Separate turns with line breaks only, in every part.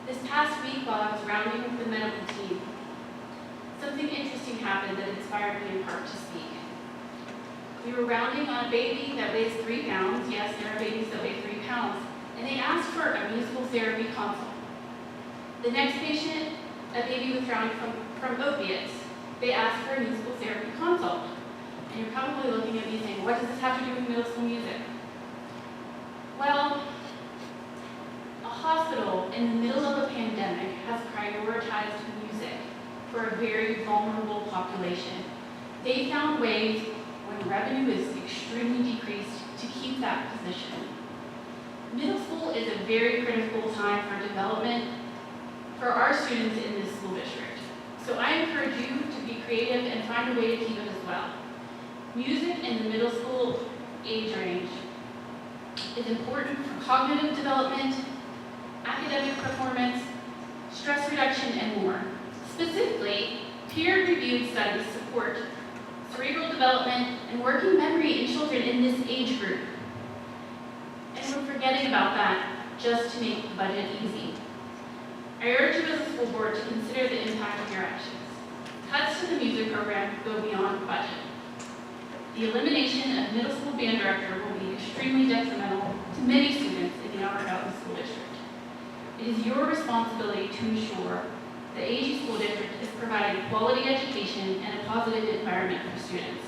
This past week, while I was rounding with the medical team, something interesting happened that inspired me in part to speak. We were rounding on a baby that weighs 3 pounds. Yes, there are babies that weigh 3 pounds. And they asked for a musical therapy consult. The next patient, a baby withdrawing from opiates, they asked for a musical therapy consult. And you're probably looking at me saying, what does this have to do with middle school music? Well, a hospital in the middle of a pandemic has prioritized music for a very vulnerable population. They found ways when revenue is extremely decreased to keep that position. Middle school is a very critical time for development for our students in this school district. So I encourage you to be creative and find a way to keep it as well. Music in the middle school age range is important for cognitive development, academic performance, stress reduction, and more. Specifically, peer-reviewed studies support cerebral development and working memory in children in this age group. And we're forgetting about that just to make the budget easy. I urge you as a school board to consider the impact of your actions. Cuts to the music program go beyond the budget. The elimination of middle school band director will be extremely detrimental to many students in the Outer Gallatin School District. It is your responsibility to ensure the AG School District is providing quality education and a positive environment for students.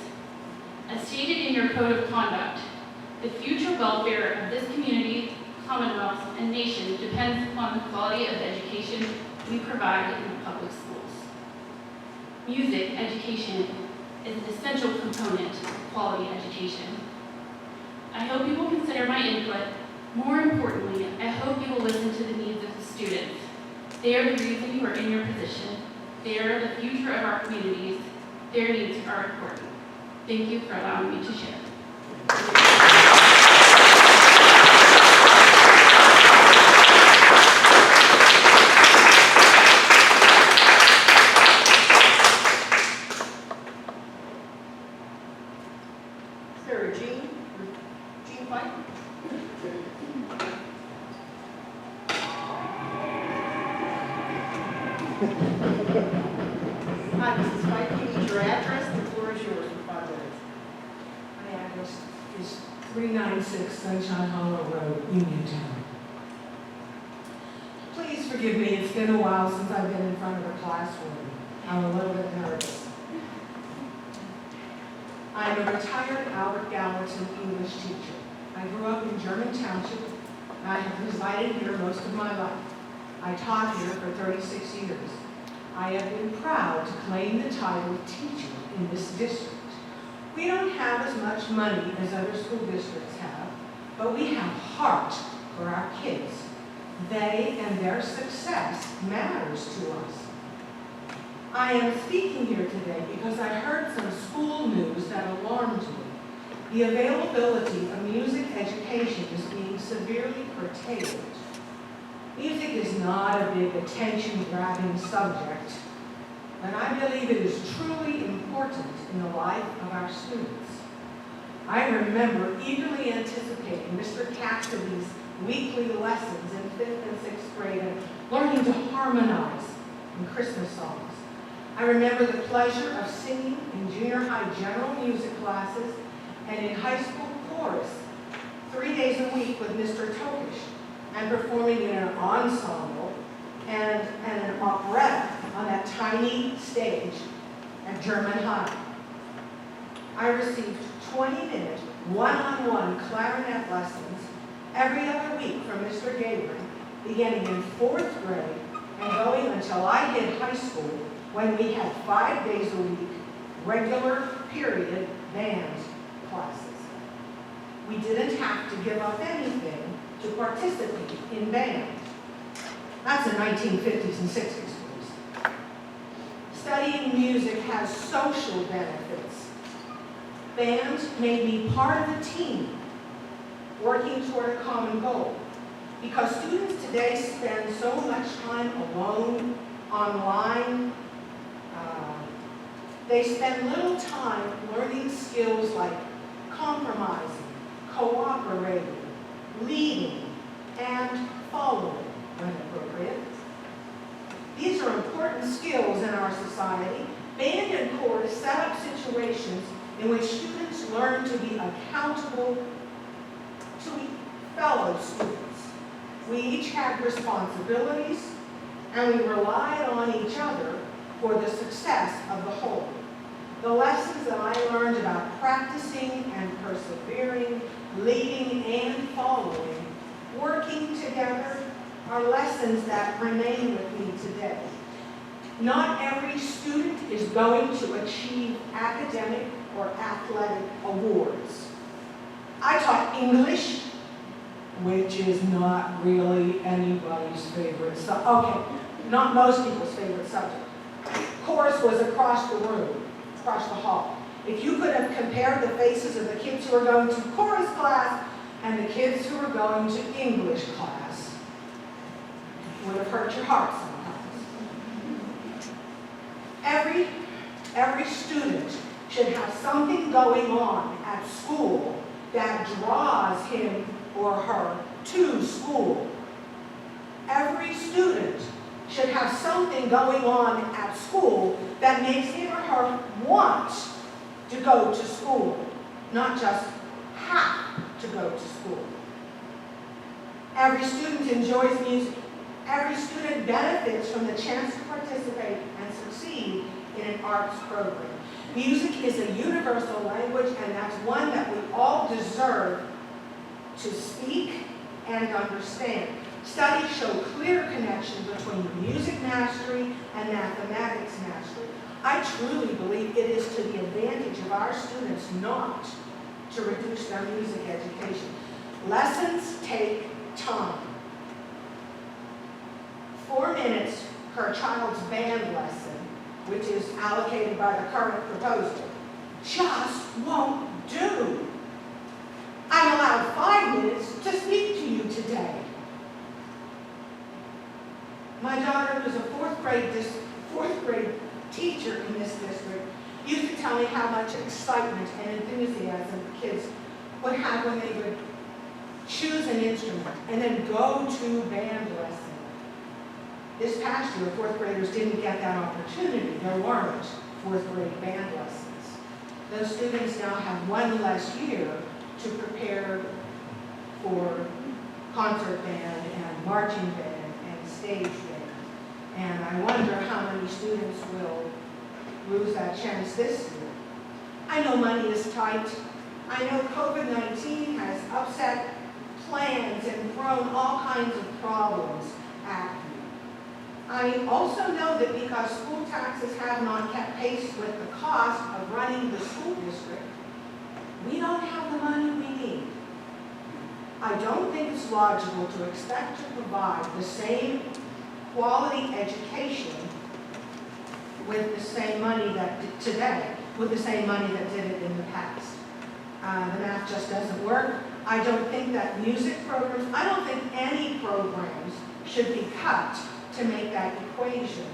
As stated in your code of conduct, the future welfare of this community, Commonwealth, and nation depends upon the quality of education we provide in the public schools. Music education is an essential component of quality education. I hope you will consider my input. More importantly, I hope you will listen to the needs of the students. They are the reason you are in your position. They are the future of our communities. Their needs are important. Thank you for allowing me to share.
Sarah Jean White. Hi, Mrs. White, you need your address, the floor is yours for 5 minutes.
My address is 396 Sunshine Hollow Road, Uniontown. Please forgive me, it's been a while since I've been in front of a classroom. I'm a little bit nervous. I am a retired Albert Gallatin English teacher. I grew up in German Township, and I have resided here most of my life. I taught here for 36 years. I have been proud to claim the title of teacher in this district. We don't have as much money as other school districts have, but we have heart for our kids. They and their success matters to us. I am speaking here today because I heard some school news that alarmed me. The availability of music education is being severely curtailed. Music is not a big attention-grabbing subject, and I believe it is truly important in the life of our students. I remember eagerly anticipating Mr. Cassidy's weekly lessons in 5th and 6th grade and learning to harmonize in Christmas songs. I remember the pleasure of singing in junior high general music classes and in high school chorus 3 days a week with Mr. Tokish, and performing in an ensemble and an operetta on that tiny stage at German High. I received 20-minute one-on-one clarinet lessons every other week from Mr. Gabriel, beginning in 4th grade and going until I hit high school, when we had 5 days a week, regular period band classes. We didn't have to give up anything to participate in band. That's the 1950s and 60s, please. Studying music has social benefits. Bands may be part of a team working toward a common goal. Because students today spend so much time alone, online, they spend little time learning skills like compromising, cooperating, leading, and following when appropriate. important skills in our society, band and chorus set up situations in which students learn to be accountable to fellow students. We each had responsibilities, and we relied on each other for the success of the whole. The lessons that I learned about practicing and persevering, leading and following, working together, are lessons that remain with me today. Not every student is going to achieve academic or athletic awards. I taught English, which is not really anybody's favorite subject. Okay, not most people's favorite subject. Chorus was across the room, across the hall. If you could have compared the faces of the kids who were going to chorus class and the kids who were going to English class, it would have hurt your heart sometimes. Every student should have something going on at school that draws him or her to school. Every student should have something going on at school that makes him or her want to go to school, not just have to go to school. Every student enjoys music. Every student benefits from the chance to participate and succeed in an arts program. Music is a universal language, and that's one that we all deserve to speak and understand. Studies show clear connection between music mastery and mathematics mastery. I truly believe it is to the advantage of our students not to reduce their music education. Lessons take time. 4 minutes per child's band lesson, which is allocated by the current proposal, just won't do. I'm allowed 5 minutes to speak to you today. My daughter, who's a fourth grade teacher in this district, used to tell me how much excitement and enthusiasm kids would have when they would choose an instrument and then go to band lesson. This past year, fourth graders didn't get that opportunity. There weren't fourth grade band lessons. Those students now have one less year to prepare for concert band and marching band and stage band. And I wonder how many students will lose that chance this year. I know money is tight. I know COVID-19 has upset plans and thrown all kinds of problems at you. I also know that because school taxes have not kept pace with the cost of running the school district, we don't have the money we need. I don't think it's logical to expect to provide the same quality education with the same money that today, with the same money that did it in the past. The math just doesn't work. I don't think that music programs, I don't think any programs should be cut to make that equation.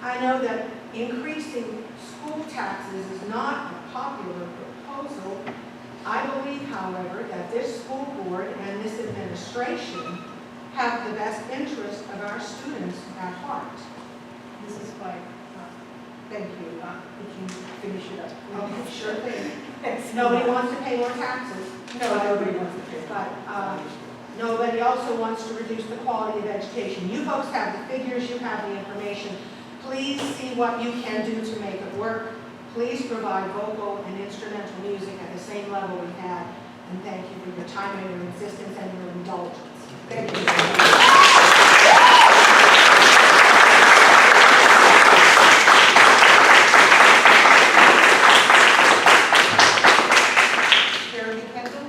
I know that increasing school taxes is not a popular proposal. I believe, however, that this school board and this administration have the best interest of our students at heart. Mrs. White, thank you. If you finish it up. Okay, sure thing. Nobody wants to pay more taxes.
No, nobody wants to pay.
But nobody also wants to reduce the quality of education. You folks have the figures, you have the information. Please see what you can do to make it work. Please provide vocal and instrumental music at the same level we had. And thank you for your time and your insistence and your indulgence. Thank you.
Jeremy Kendall?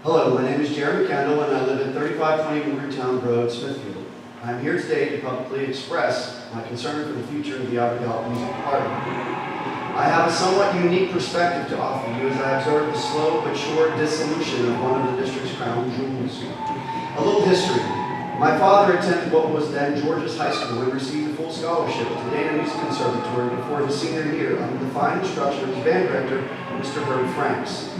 Hello, my name is Jeremy Kendall and I live at 3520 Newtown Road, Smithfield. I am here today to publicly express my concern for the future of the Outer Gallatin Music Department. I have a somewhat unique perspective to offer you as I observe the slow but sure dissolution of one of the district's crown jewels. A little history. My father attended what was then George's High School and received a full scholarship to Dana Music Conservatory before his senior year under the fine instruction of his band director, Mr. Herb Franks.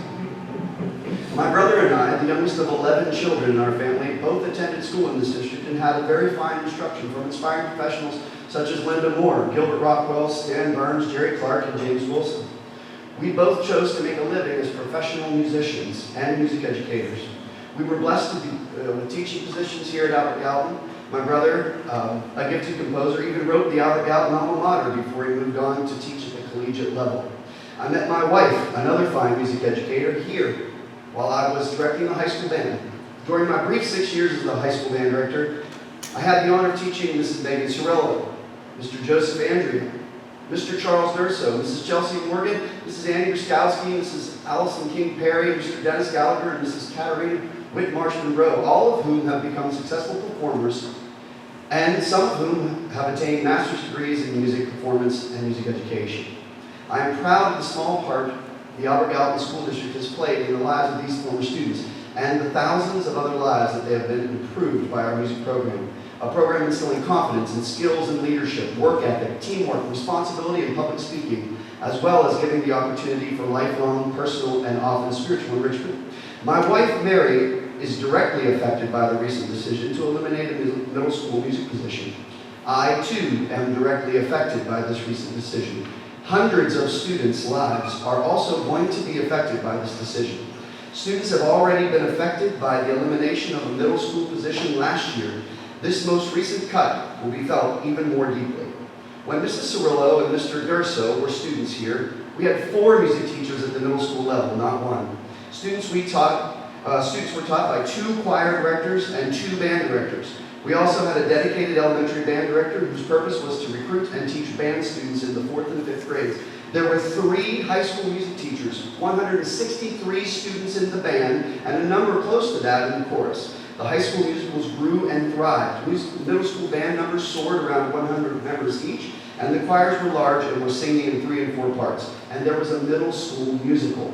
My brother and I, the youngest of 11 children in our family, both attended school in this district and had a very fine instruction from inspiring professionals such as Linda Moore, Gilbert Rockwell, Stan Burns, Jerry Clark, and James Wilson. We both chose to make a living as professional musicians and music educators. We were blessed to be with teaching positions here at Albert Gallatin. My brother, a gifted composer, even wrote the Albert Gallatin alma mater before he moved on to teach at the collegiate level. I met my wife, another fine music educator, here while I was directing the high school band. During my brief 6 years as the high school band director, I had the honor of teaching Mrs. Megan Cirillo, Mr. Joseph Andrea, Mr. Charles Durso, Mrs. Chelsea Morgan, Mrs. Annie Ruskowski, Mrs. Allison King Perry, Mr. Dennis Gallagher, and Mrs. Katarina Whitmarsh Monroe, all of whom have become successful performers, and some of whom have attained master's degrees in music performance and music education. I am proud of the small part the Albert Gallatin School District has played in the lives of these former students and the thousands of other lives that they have been improved by our music program. A program instilling confidence in skills and leadership, work ethic, teamwork, responsibility, and public speaking, as well as giving the opportunity for lifelong, personal, and often spiritual enrichment. My wife, Mary, is directly affected by the recent decision to eliminate a middle school music position. I, too, am directly affected by this recent decision. Hundreds of students' lives are also going to be affected by this decision. Students have already been affected by the elimination of a middle school position last year. This most recent cut will be felt even more deeply. When Mrs. Cirillo and Mr. Durso were students here, we had 4 music teachers at the middle school level, not 1. Students were taught by 2 choir directors and 2 band directors. We also had a dedicated elementary band director whose purpose was to recruit and teach band students in the 4th and 5th grades. There were 3 high school music teachers, 163 students in the band, and a number close to that in the chorus. The high school musicals grew and thrived. Middle school band numbers soared around 100 members each, and the choirs were large and were singing in 3 and 4 parts. And there was a middle school musical.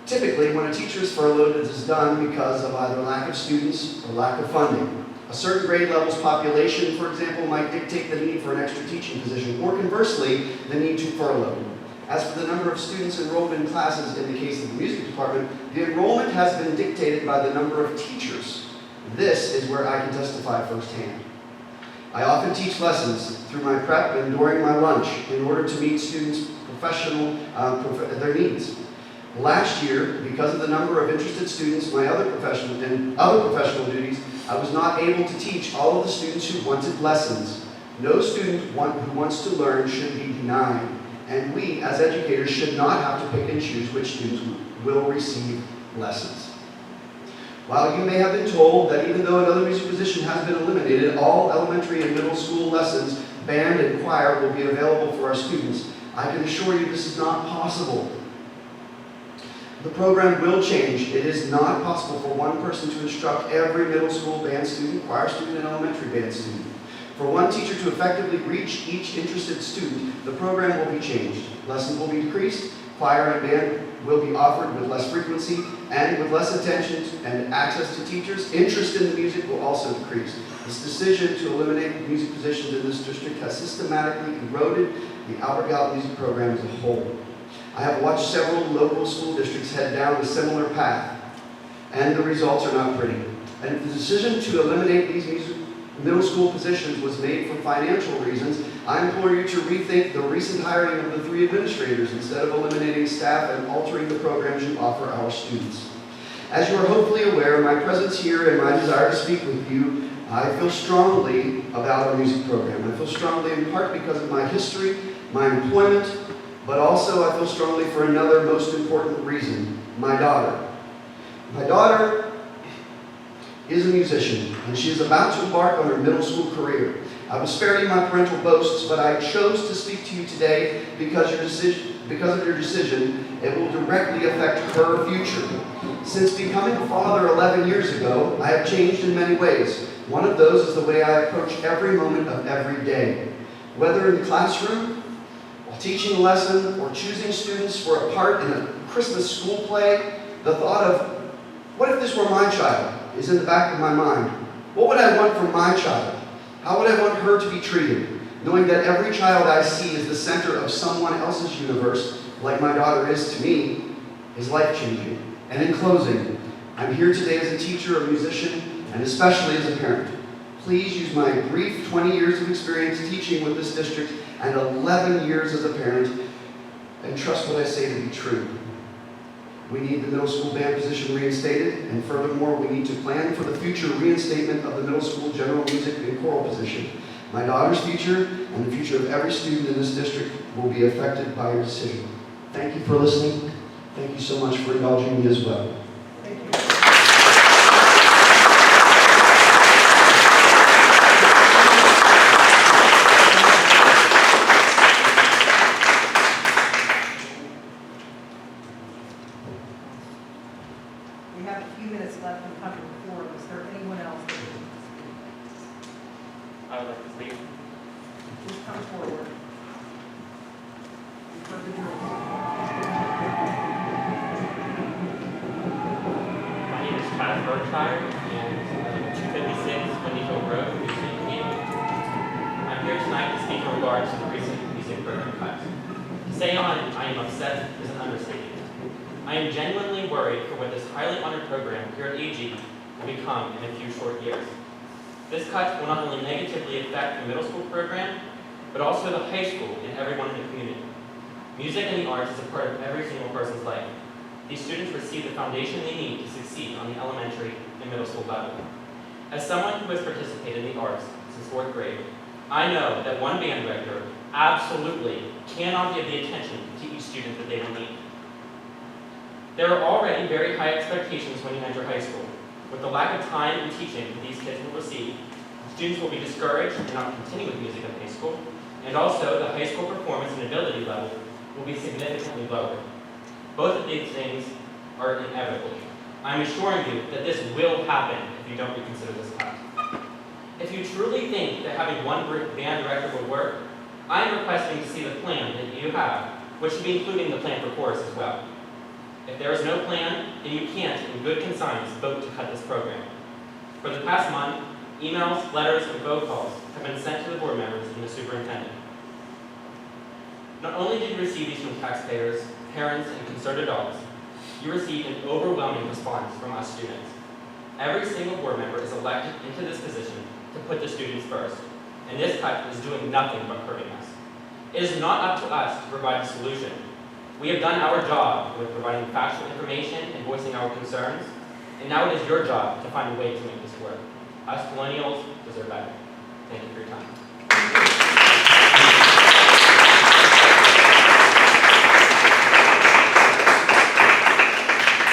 Typically, when a teacher is furloughed, it is done because of either lack of students or lack of funding. A certain grade level's population, for example, might dictate the need for an extra teaching position, or conversely, the need to furlough. As for the number of students enrolled in classes in the case of the music department, the enrollment has been dictated by the number of teachers. This is where I can testify firsthand. I often teach lessons through my prep and during my lunch in order to meet students' their needs. Last year, because of the number of interested students, my other professional duties, I was not able to teach all of the students who wanted lessons. No student who wants to learn should be denied, and we, as educators, should not have to pick and choose which students will receive lessons. While you may have been told that even though another music position has been eliminated, all elementary and middle school lessons, band and choir, will be available for our students, I can assure you this is not possible. The program will change. It is not possible for one person to instruct every middle school band student, choir student, and elementary band student. For one teacher to effectively reach each interested student, the program will be changed. Lessons will be decreased, choir and band will be offered with less frequency and with less attention and access to teachers. Interest in the music will also decrease. This decision to eliminate music positions in this district has systematically eroded the Albert Gallatin music program as a whole. I have watched several local school districts head down a similar path, and the results are not pretty. And if the decision to eliminate these middle school positions was made for financial reasons, I implore you to rethink the recent hiring of the 3 administrators instead of eliminating staff and altering the programs you offer our students. As you are hopefully aware, my presence here and my desire to speak with you, I feel strongly about our music program. I feel strongly in part because of my history, my employment, but also I feel strongly for another most important reason, my daughter. My daughter is a musician, and she is about to embark on her middle school career. I was sparing my parental boasts, but I chose to speak to you today because of your decision, it will directly affect her future. Since becoming a father 11 years ago, I have changed in many ways. One of those is the way I approach every moment of every day. Whether in the classroom, while teaching a lesson, or choosing students for a part in a Christmas school play, the thought of, what if this were my child, is in the back of my mind. What would I want for my child? How would I want her to be treated? Knowing that every child I see is the center of someone else's universe, like my daughter is to me, is life-changing. And in closing, I'm here today as a teacher, a musician, and especially as a parent. Please use my brief 20 years of experience teaching with this district and 11 years as a parent, and trust what I say to be true. We need the middle school band position reinstated, and furthermore, we need to plan for the future reinstatement of the middle school general music and choral position. My daughter's future and the future of every student in this district will be affected by your decision. Thank you for listening. Thank you so much for indulging me as well.
Thank you. We have a few minutes left in public forum. Is there anyone else that would like to speak?
I would like to speak.
Please come forward. You've heard the rules.
My name is Travis Berkshire, and I live at 256 Windyfield Road, Houston, Indiana. I'm here tonight to speak in regards to the recent music program cut. To say I am upset is an understatement. I am genuinely worried for what this highly honored program here at AG will become in a few short years. This cut will not only negatively affect the middle school program, but also the high school and everyone in the community. Music and the arts is a part of every single person's life. These students receive the foundation they need to succeed on the elementary and middle school level. As someone who has participated in the arts since 4th grade, I know that one band director absolutely cannot give the attention to each student that they will need. There are already very high expectations when you enter high school. With the lack of time and teaching that these kids will receive, students will be discouraged and not continue with music in high school, and also the high school performance and ability level will be significantly lower. Both of these things are inevitable. I'm assuring you that this will happen if you don't reconsider this cut. If you truly think that having one band director will work, I am requesting to see the plan that you have, which should be including the plan for chorus as well. If there is no plan, then you can't, in good conscience, vote to cut this program. For the past month, emails, letters, and phone calls have been sent to the board members and the superintendent. Not only did you receive these from taxpayers, parents, and concerned adults, you received an overwhelming response from us students. Every single board member is elected into this position to put the students first, and this cut is doing nothing but hurting us. It is not up to us to provide a solution. We have done our job with providing factual information and voicing our concerns, and now it is your job to find a way to make this work. Us millennials deserve better. Thank you for your time.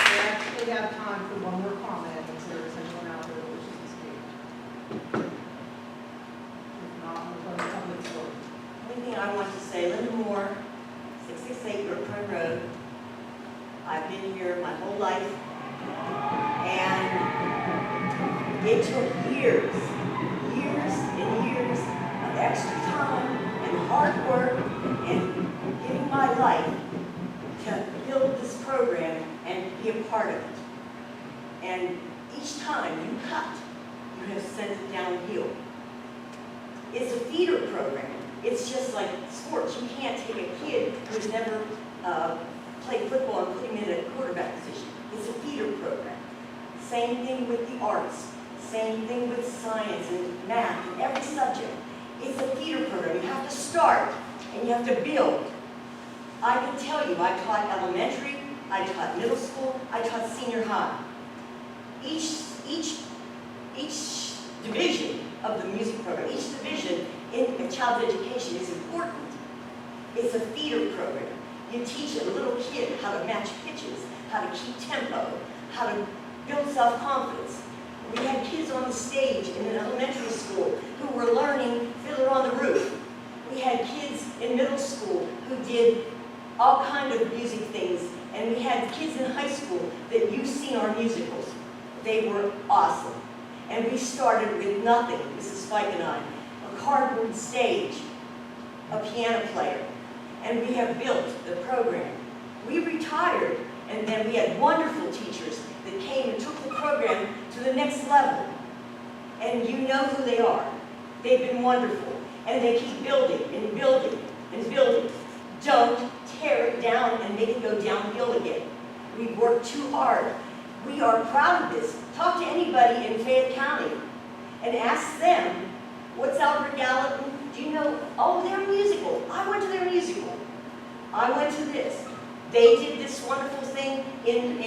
We actually have time for one more comment, if there is anyone out there that wishes to speak. If not, we'll go to public forum.
Only thing I want to say, Linda Moore, 668 Brookline Road. I've been here my whole life, and it took years and years of extra time and hard work and giving my life to build this program and be a part of it. And each time you cut, you have sent it downhill. It's a feeder program. It's just like sports. You can't take a kid who's never played football and put him in a quarterback position. It's a feeder program. Same thing with the arts. Same thing with science and math and every subject. It's a feeder program. You have to start and you have to build. I can tell you, I taught elementary, I taught middle school, I taught senior high. Each division of the music program, each division in a child's education is important. It's a feeder program. You teach a little kid how to match pitches, how to keep tempo, how to build self-confidence. We had kids on the stage in an elementary school who were learning Fiddler on the Roof. We had kids in middle school who did all kind of music things, and we had kids in high school that you've seen our musicals. They were awesome. And we started with nothing, Mrs. Spike and I, a cardboard stage, a piano player, and we have built the program. We retired, and then we had wonderful teachers that came and took the program to the next level. And you know who they are. They've been wonderful, and they keep building and building and building. Don't tear it down and make it go downhill again. We've worked too hard. We are proud of this. Talk to anybody in Fayette County and ask them, what's Albert Gallatin? Do you know? Oh, they're musical. I went to their musical. I went to this. They did this wonderful thing in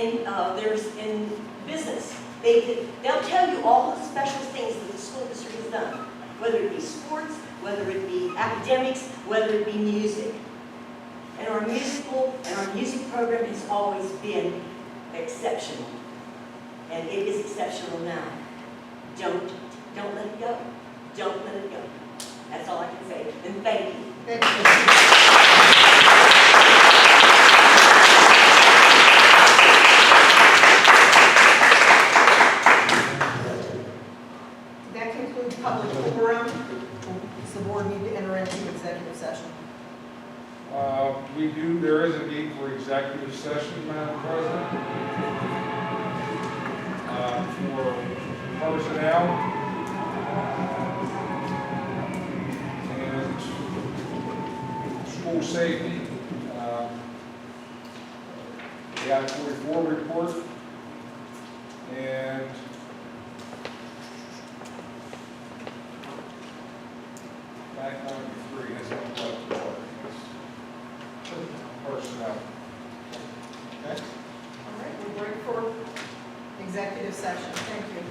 business. They'll tell you all the special things that the school district has done, whether it be sports, whether it be academics, whether it be music. And our musical and our music program has always been exceptional. And it is exceptional now. Don't let it go. Don't let it go. That's all I can say. And thank you.
Thank you. That concludes public forum. Does the board need to enter into executive session?
There is a need for executive session, Madam President, for personnel and school safety, the Act 44 report, and Act 93 has been left for personnel. Okay?
All right, we'll break for executive session. Thank you.